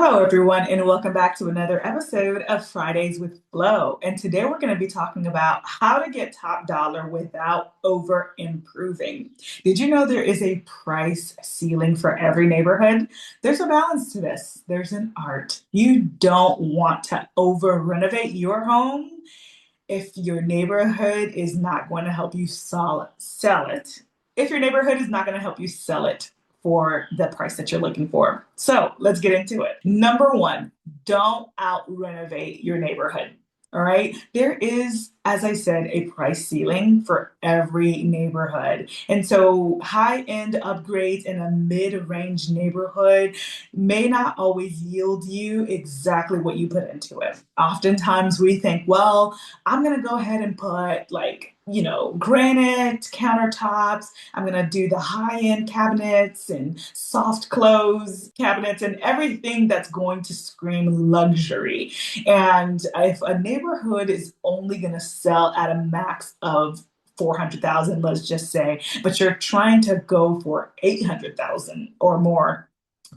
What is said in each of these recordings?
Hello, everyone, and welcome back to another episode of Fridays with Flo. And today we're going to be talking about how to get top dollar without over improving. Did you know there is a price ceiling for every neighborhood? There's a balance to this, there's an art. You don't want to over renovate your home if your neighborhood is not going to help you sell it. If your neighborhood is not going to help you sell it for the price that you're looking for. So let's get into it. Number one, don't out renovate your neighborhood. All right. There is, as I said, a price ceiling for every neighborhood. And so high end upgrades in a mid range neighborhood may not always yield you exactly what you put into it. Oftentimes we think, well, I'm going to go ahead and put granite countertops. I'm going to do the high end cabinets and soft close cabinets and everything that's going to scream luxury. And if a neighborhood is only going to sell at a max of 400,000, let's just say, but you're trying to go for 800,000 or more,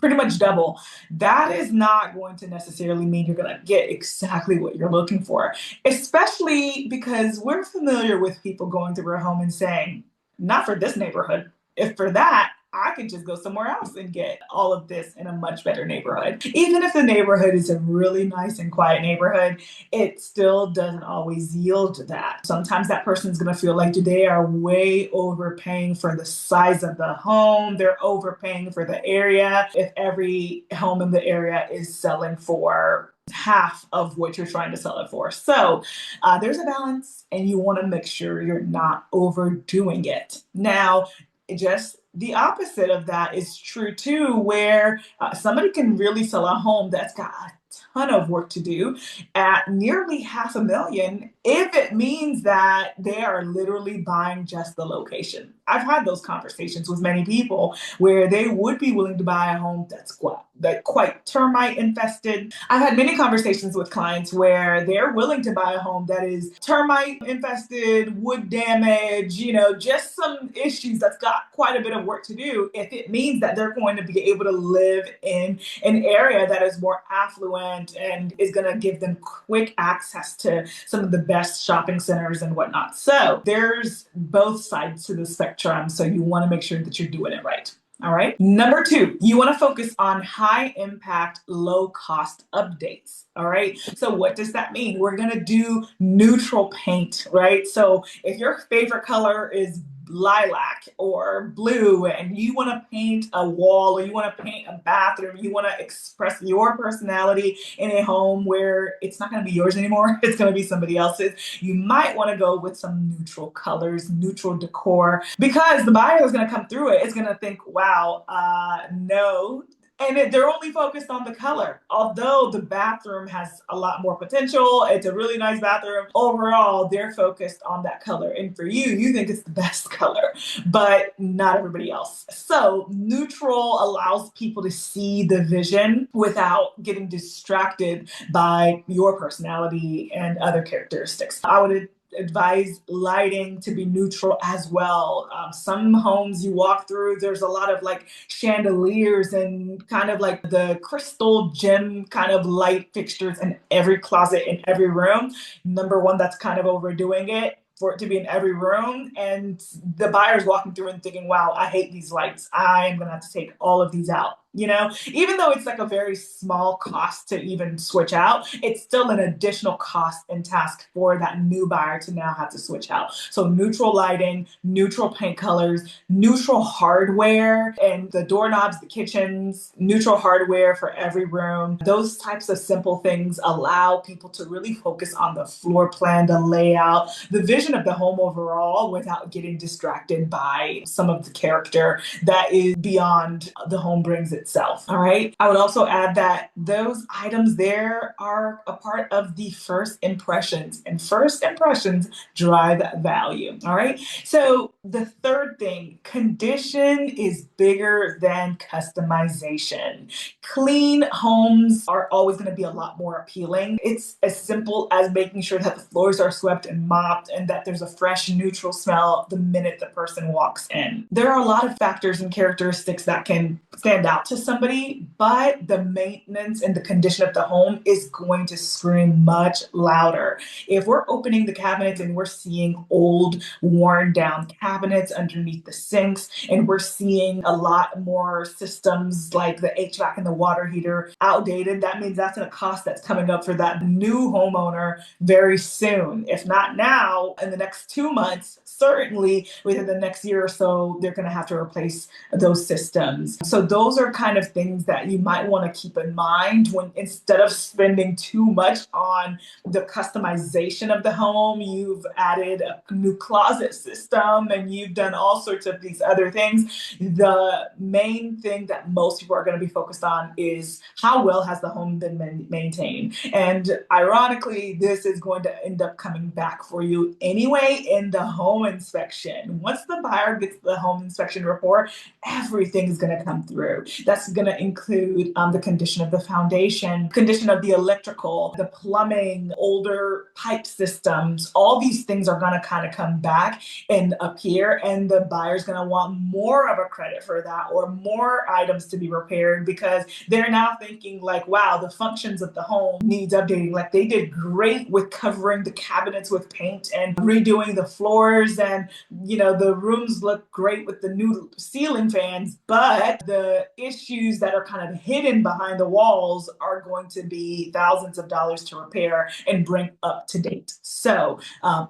pretty much double, that is not going to necessarily mean you're going to get exactly what you're looking for, especially because we're familiar with people going through a home and saying, not for this neighborhood. If for that, I could just go somewhere else and get all of this in a much better neighborhood. Even if the neighborhood is a really nice and quiet neighborhood, it still doesn't always yield that. Sometimes that person's going to feel like they are way overpaying for the size of the home. They're overpaying for the area. If every home in the area is selling for half of what you're trying to sell it for. So there's a balance, and you want to make sure you're not overdoing it. Now, just the opposite of that is true too, where somebody can really sell a home that's got a ton of work to do at nearly 500,000 if it means that they are literally buying just the location. I've had those conversations with many people where they would be willing to buy a home that's quite termite infested. I've had many conversations with clients where they're willing to buy a home that is termite infested, wood damage, just some issues that's got quite a bit of work to do if it means that they're going to be able to live in an area that is more affluent and is going to give them quick access to some of the best shopping centers and whatnot. So there's both sides to the spectrum. So you want to make sure that you're doing it right. All right. Number two, you want to focus on high impact, low cost updates. All right. So what does that mean? We're going to do neutral paint, right? So if your favorite color is lilac or blue and you want to paint a wall or you want to paint a bathroom, you want to express your personality in a home where it's not going to be yours anymore, it's going to be somebody else's, you might want to go with some neutral colors, neutral decor, because the buyer is going to come through it, it's going to think, wow, no. And they're only focused on the color. Although the bathroom has a lot more potential, it's a really nice bathroom. Overall, they're focused on that color. And for you, you think it's the best color, but not everybody else. So neutral allows people to see the vision without getting distracted by your personality and other characteristics. I would advise lighting to be neutral as well. Some homes you walk through, there's a lot of like chandeliers and kind of like the crystal gem kind of light fixtures in every closet, in every room. Number one, that's kind of overdoing it for it to be in every room. And the buyer's walking through and thinking, wow, I hate these lights. I'm going to have to take all of these out. Even though it's like a very small cost to even switch out, it's still an additional cost and task for that new buyer to now have to switch out. So neutral lighting, neutral paint colors, neutral hardware, and the doorknobs, the kitchens, neutral hardware for every room. Those types of simple things allow people to really focus on the floor plan, the layout, the vision of the home overall without getting distracted by some of the character that is beyond the home brings itself. All right. I would also add that those items there are a part of the first impressions, and first impressions drive value. All right. So the third thing, condition is bigger than customization. Clean homes are always going to be a lot more appealing. It's as simple as making sure that the floors are swept and mopped and that there's a fresh, neutral smell the minute the person walks in. There are a lot of factors and characteristics that can stand out to somebody, but the maintenance and the condition of the home is going to scream much louder. If we're opening the cabinets and we're seeing old, worn down cabinets underneath the sinks, and we're seeing a lot more systems like the HVAC and the water heater outdated, that means that's a cost that's coming up for that new homeowner very soon. If not now, in the next 2 months, certainly within the next year or so, they're going to have to replace those systems. So those are kind of things that you might want to keep in mind when, instead of spending too much on the customization of the home, you've added a new closet system and you've done all sorts of these other things. The main thing that most people are going to be focused on is how well has the home been maintained. And ironically, this is going to end up coming back for you anyway in the home inspection. Once the buyer gets the home inspection report, everything is going to come through. That's going to include the condition of the foundation, condition of the electrical, the plumbing, older pipe systems. All these things are going to kind of come back and appear, and the buyer's going to want more of a credit for that or more items to be repaired because they're now thinking like, wow, the functions of the home needs updating. Like they did great with covering the cabinets with paint and redoing the floors, and the rooms look great with the new ceiling fans, but the issues that are kind of hidden behind the walls are going to be thousands of dollars to repair and bring up to date. So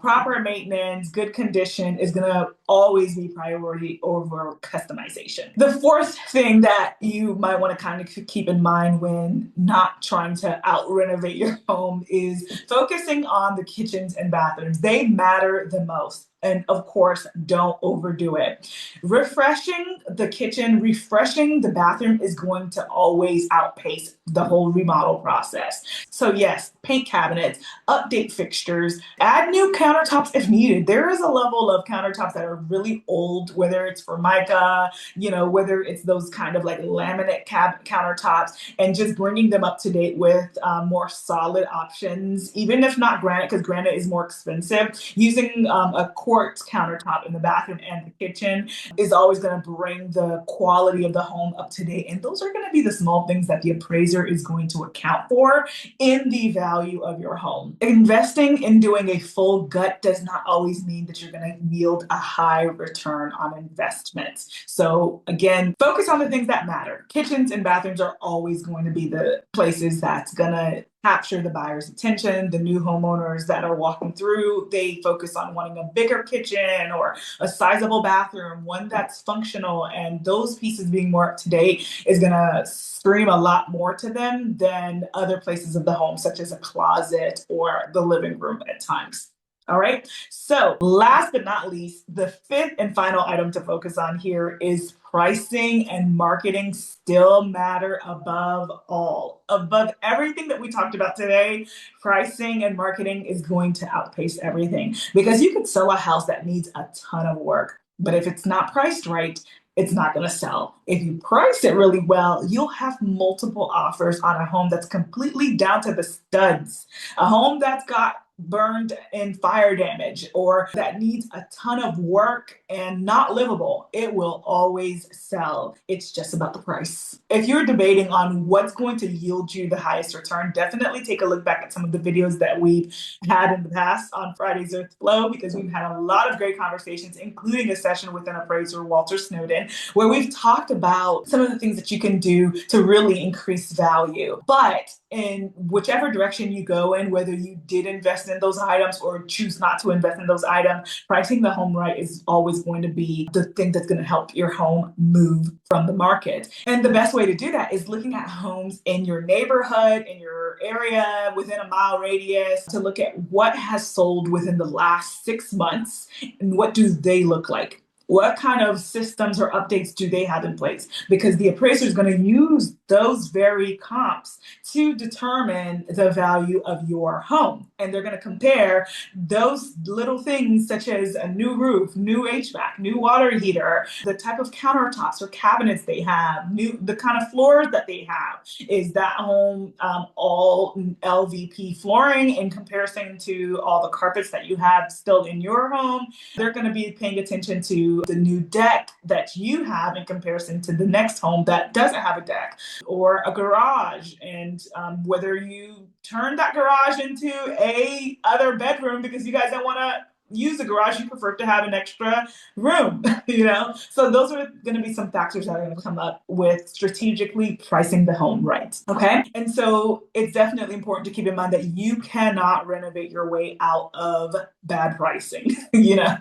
proper maintenance, good condition is going to always be priority over customization. The fourth thing that you might want to kind of keep in mind when not trying to out renovate your home is focusing on the kitchens and bathrooms. They matter the most. And of course, don't overdo it. Refreshing the kitchen, refreshing the bathroom is going to always outpace the whole remodel process. So yes, paint cabinets, update fixtures, add new countertops if needed. There is a level of countertops that are really old, whether it's Formica, whether it's those kind of like laminate countertops, and just bringing them up to date with more solid options, even if not granite, because granite is more expensive. Using a quartz countertop in the bathroom and the kitchen is always going to bring the quality of the home up to date. And those are going to be the small things that the appraiser is going to account for in the value of your home. Investing in doing a full gut does not always mean that you're going to yield a high return on investment. So again, focus on the things that matter. Kitchens and bathrooms are always going to be the places that's going to capture the buyer's attention. The new homeowners that are walking through, they focus on wanting a bigger kitchen or a sizable bathroom, one that's functional, and those pieces being more up to date is going to scream a lot more to them than other places of the home, such as a closet or the living room at times. All right. So last but not least, the fifth and final item to focus on here is pricing and marketing still matter above all. Above everything that we talked about today, pricing and marketing is going to outpace everything, because you could sell a house that needs a ton of work, but if it's not priced right, it's not going to sell. If you price it really well, you'll have multiple offers on a home that's completely down to the studs, a home that's got burned and fire damage, or that needs a ton of work and not livable. It will always sell. It's just about the price. If you're debating on what's going to yield you the highest return, definitely take a look back at some of the videos that we've had in the past on Fridays with Flow, because we've had a lot of great conversations, including a session with an appraiser, Walter Snowden, where we've talked about some of the things that you can do to really increase value. But in whichever direction you go in, whether you did invest in those items or choose not to invest in those items, pricing the home right is always going to be the thing that's going to help your home move from the market. And the best way to do that is looking at homes in your neighborhood, in your area, within a mile radius, to look at what has sold within the last 6 months and what do they look like. What kind of systems or updates do they have in place? Because the appraiser is going to use those very comps to determine the value of your home. And they're going to compare those little things such as a new roof, new HVAC, new water heater, the type of countertops or cabinets they have, the kind of floors that they have. Is that home all LVP flooring in comparison to all the carpets that you have still in your home? They're going to be paying attention to the new deck that you have in comparison to the next home that doesn't have a deck, or a garage, and whether you turn that garage into a other bedroom because you guys don't want to use the garage, you prefer to have an extra room, So those are going to be some factors that are going to come up with strategically pricing the home right. Okay. And so it's definitely important to keep in mind that you cannot renovate your way out of bad pricing,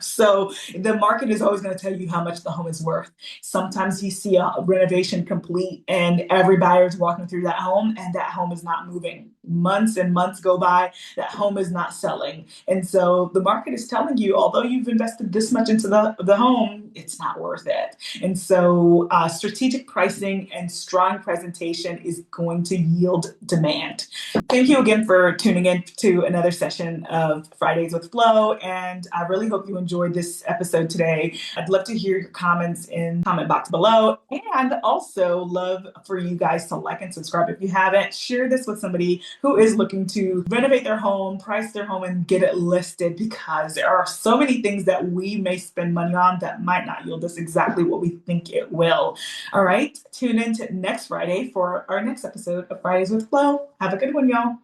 So the market is always going to tell you how much the home is worth. Sometimes you see a renovation complete and every buyer is walking through that home and that home is not moving. Months and months go by, that home is not selling. And so the market is telling you, although you've invested this much into the home, it's not worth it. And so strategic pricing and strong presentation is going to yield demand. Thank you again for tuning in to another session of Fridays with Flo. And I really hope you enjoyed this episode today. I'd love to hear your comments in the comment box below. And also love for you guys to like and subscribe if you haven't. Share this with somebody who is looking to renovate their home, price their home, and get it listed, because there are so many things that we may spend money on that might not yield us exactly what we think it will. All right. Tune in to next Friday for our next episode of Fridays with Flo. Have a good one, y'all.